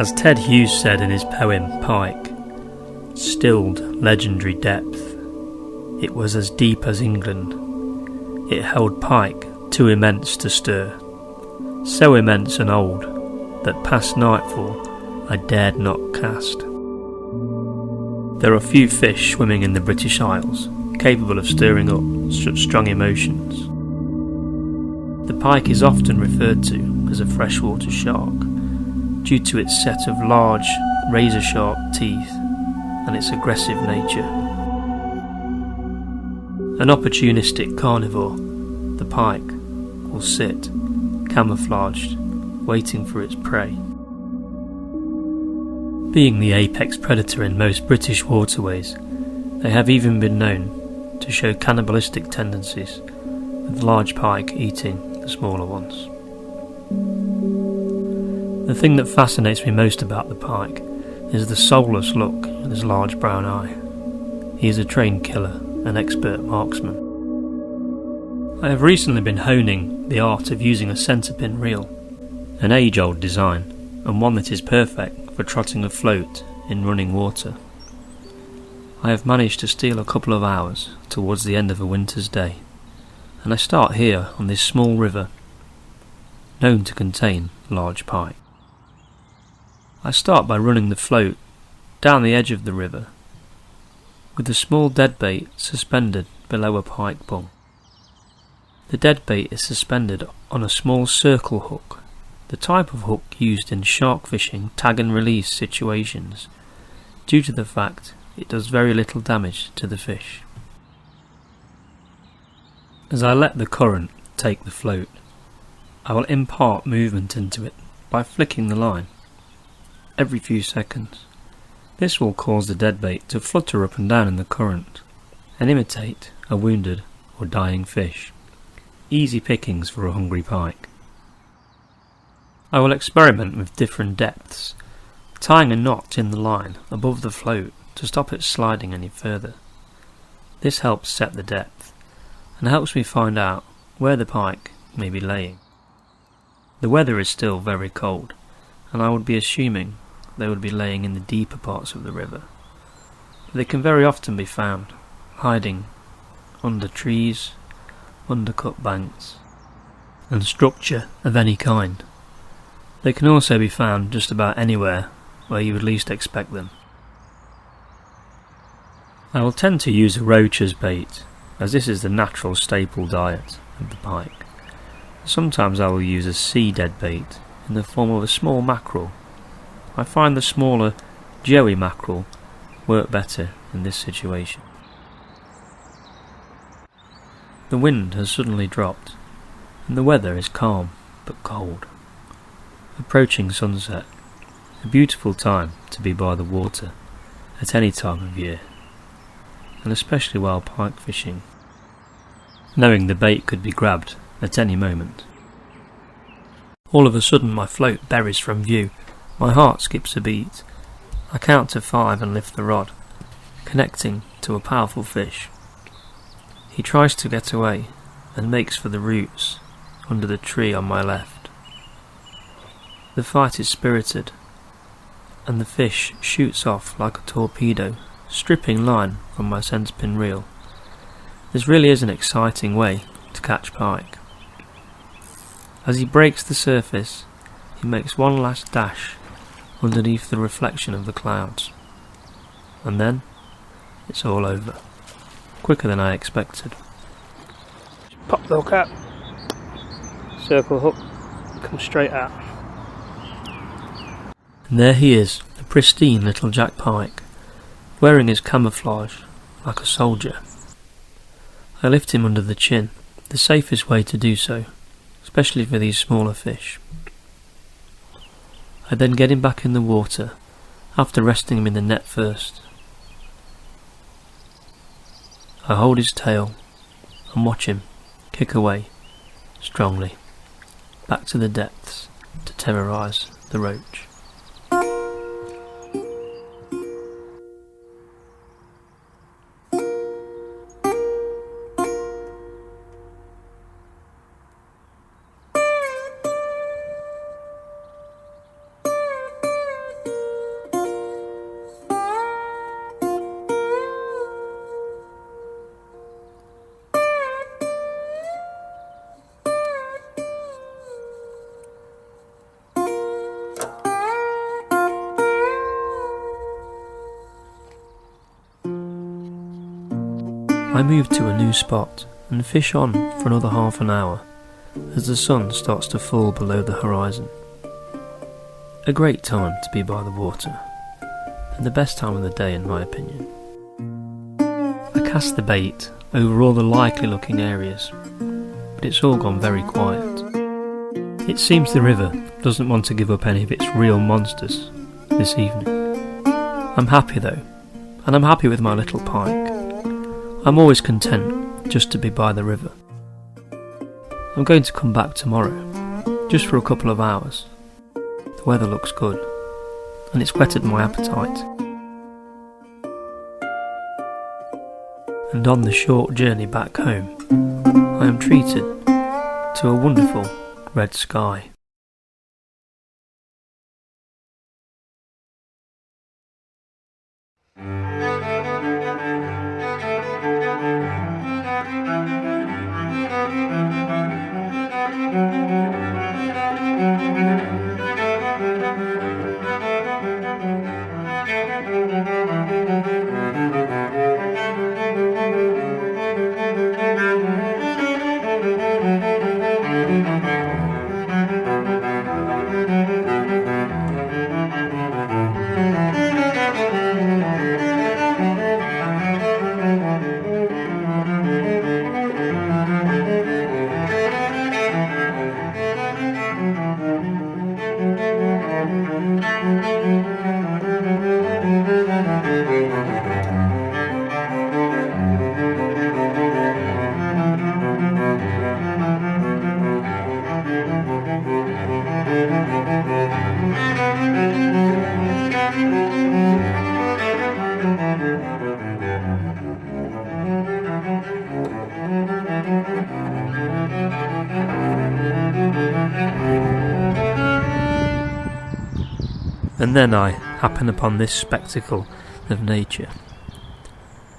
As Ted Hughes said in his poem Pike, stilled legendary depth, it was as deep as England. It held Pike too immense to stir, so immense and old that past nightfall I dared not cast. There are few fish swimming in the British Isles capable of stirring up such strong emotions. The pike is often referred to as a freshwater shark due to its set of large, razor-sharp teeth and its aggressive nature. An opportunistic carnivore, the pike will sit, camouflaged, waiting for its prey. Being the apex predator in most British waterways, they have even been known to show cannibalistic tendencies, with large pike eating the smaller ones. The thing that fascinates me most about the pike is the soulless look in his large brown eye. He is a trained killer, an expert marksman. I have recently been honing the art of using a centre pin reel, an age-old design, and one that is perfect for trotting afloat in running water. I have managed to steal a couple of hours towards the end of a winter's day, and I start here on this small river, known to contain large pike. I start by running the float down the edge of the river, with the small deadbait suspended below a pike bung. The deadbait is suspended on a small circle hook, the type of hook used in shark fishing tag and release situations, due to the fact it does very little damage to the fish. As I let the current take the float, I will impart movement into it by flicking the line every few seconds. This will cause the deadbait to flutter up and down in the current and imitate a wounded or dying fish. Easy pickings for a hungry pike. I will experiment with different depths, tying a knot in the line above the float to stop it sliding any further. This helps set the depth and helps me find out where the pike may be laying. The weather is still very cold, and I would be assuming they would be laying in the deeper parts of the river. They can very often be found hiding under trees, undercut banks, and structure of any kind. They can also be found just about anywhere where you would least expect them. I will tend to use a roach as bait, as this is the natural staple diet of the pike. Sometimes I will use a sea deadbait in the form of a small mackerel. I find the smaller joey mackerel work better in this situation. The wind has suddenly dropped, and the weather is calm but cold. Approaching sunset, a beautiful time to be by the water at any time of year, and especially while pike fishing, knowing the bait could be grabbed at any moment. All of a sudden my float buries from view. My heart skips a beat. I count to 5 and lift the rod, connecting to a powerful fish. He tries to get away and makes for the roots under the tree on my left. The fight is spirited, and the fish shoots off like a torpedo, stripping line from my centre pin reel. This really is an exciting way to catch pike. As he breaks the surface, he makes one last dash underneath the reflection of the clouds, and then it's all over, quicker than I expected. Pop the hook out, circle hook, come straight out. And there he is, a pristine little jack pike, wearing his camouflage like a soldier. I lift him under the chin, the safest way to do so, especially for these smaller fish. I then get him back in the water, after resting him in the net first. I hold his tail and watch him kick away, strongly, back to the depths to terrorise the roach. I move to a new spot and fish on for another half an hour as the sun starts to fall below the horizon. A great time to be by the water, and the best time of the day in my opinion. I cast the bait over all the likely looking areas, but it's all gone very quiet. It seems the river doesn't want to give up any of its real monsters this evening. I'm happy though, and I'm happy with my little pike. I'm always content just to be by the river. I'm going to come back tomorrow, just for a couple of hours. The weather looks good, and it's whetted my appetite. And on the short journey back home, I am treated to a wonderful red sky. And then I happen upon this spectacle of nature.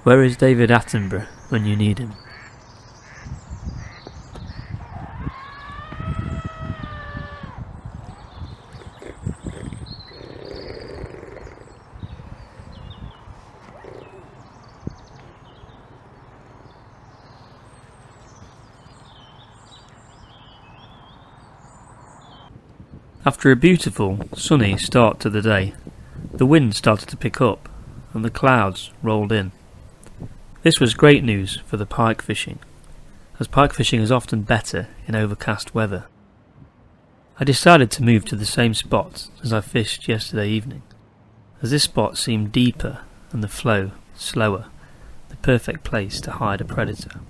Where is David Attenborough when you need him? After a beautiful, sunny start to the day, the wind started to pick up and the clouds rolled in. This was great news for the pike fishing, as pike fishing is often better in overcast weather. I decided to move to the same spot as I fished yesterday evening, as this spot seemed deeper and the flow slower, the perfect place to hide a predator.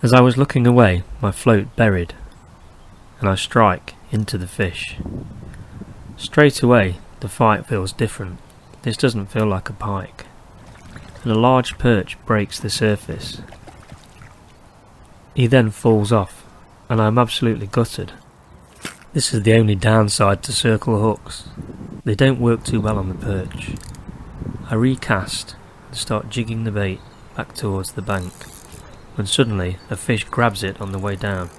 As I was looking away, my float buried, and I strike into the fish. Straight away, the fight feels different. This doesn't feel like a pike. And a large perch breaks the surface. He then falls off, and I am absolutely gutted. This is the only downside to circle hooks. They don't work too well on the perch. I recast and start jigging the bait back towards the bank, when suddenly a fish grabs it on the way down.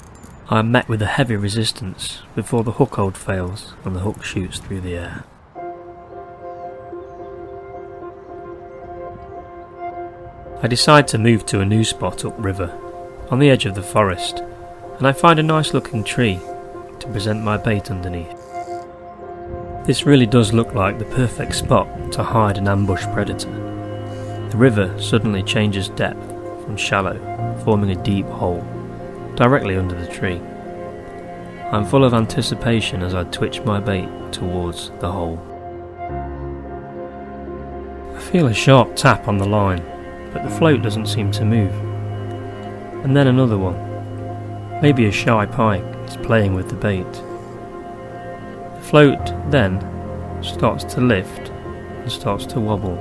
I am met with a heavy resistance before the hook hold fails and the hook shoots through the air. I decide to move to a new spot upriver, on the edge of the forest, and I find a nice looking tree to present my bait underneath. This really does look like the perfect spot to hide an ambush predator. The river suddenly changes depth from shallow, forming a deep hole, directly under the tree. I'm full of anticipation as I twitch my bait towards the hole. I feel a sharp tap on the line, but the float doesn't seem to move. And then another one. Maybe a shy pike is playing with the bait. The float then starts to lift and starts to wobble.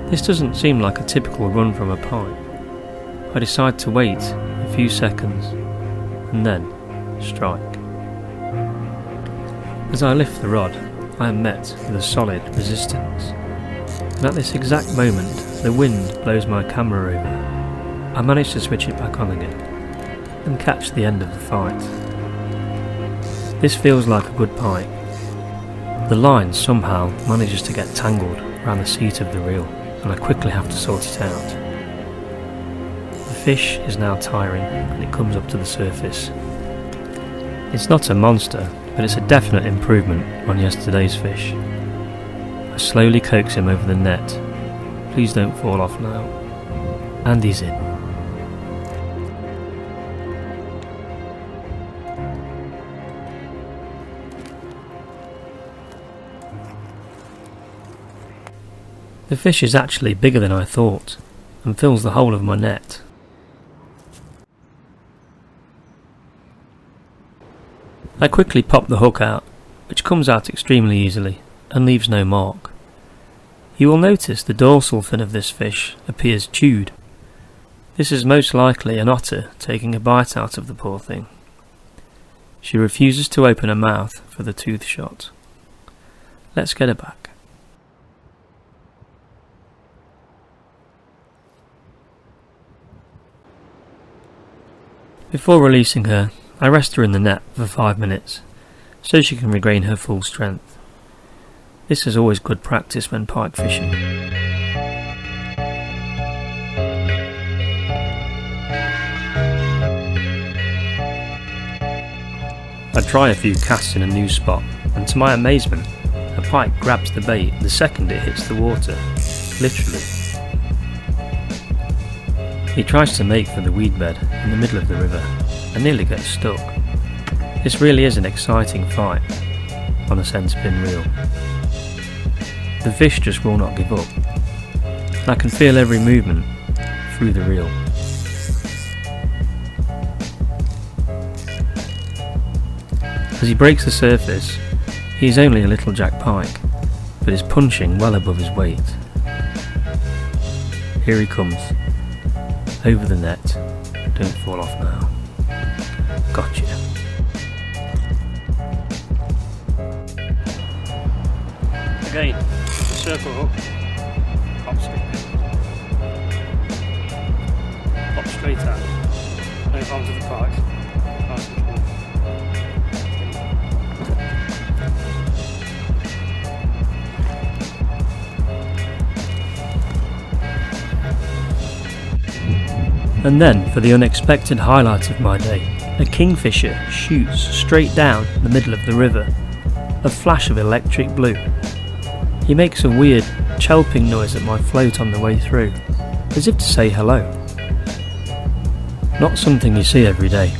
This doesn't seem like a typical run from a pike. I decide to wait a few seconds and then strike. As I lift the rod, I am met with a solid resistance, and at this exact moment the wind blows my camera over. I manage to switch it back on again, and catch the end of the fight. This feels like a good pike. The line somehow manages to get tangled around the seat of the reel, and I quickly have to sort it out. The fish is now tiring and it comes up to the surface. It's not a monster, but it's a definite improvement on yesterday's fish. I slowly coax him over the net. Please don't fall off now. And he's in. The fish is actually bigger than I thought, and fills the whole of my net. I quickly pop the hook out, which comes out extremely easily, and leaves no mark. You will notice the dorsal fin of this fish appears chewed. This is most likely an otter taking a bite out of the poor thing. She refuses to open her mouth for the tooth shot. Let's get her back. Before releasing her, I rest her in the net for 5 minutes, so she can regain her full strength. This is always good practice when pike fishing. I try a few casts in a new spot, and to my amazement, a pike grabs the bait the second it hits the water, literally. He tries to make for the weed bed in the middle of the river and nearly gets stuck. This really is an exciting fight on a centerpin reel. The fish just will not give up, and I can feel every movement through the reel. As he breaks the surface, he is only a little jack pike, but is punching well above his weight. Here he comes. Over the net. Don't fall off now. Gotcha. Again, circle hook. Hop straight. Hop straight out. Move onto the pike. Nice and cool. And then, for the unexpected highlight of my day, a kingfisher shoots straight down the middle of the river, a flash of electric blue. He makes a weird, chirping noise at my float on the way through, as if to say hello. Not something you see every day.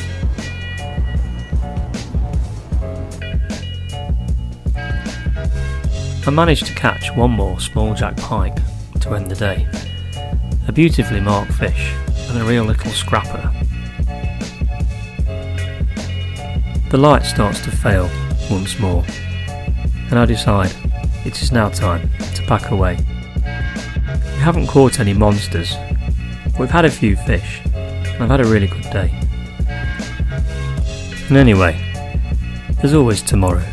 I managed to catch one more small jack pike to end the day. A beautifully marked fish, and a real little scrapper. The light starts to fail once more, and I decide it is now time to pack away. We haven't caught any monsters, we've had a few fish, and I've had a really good day. And anyway, there's always tomorrow.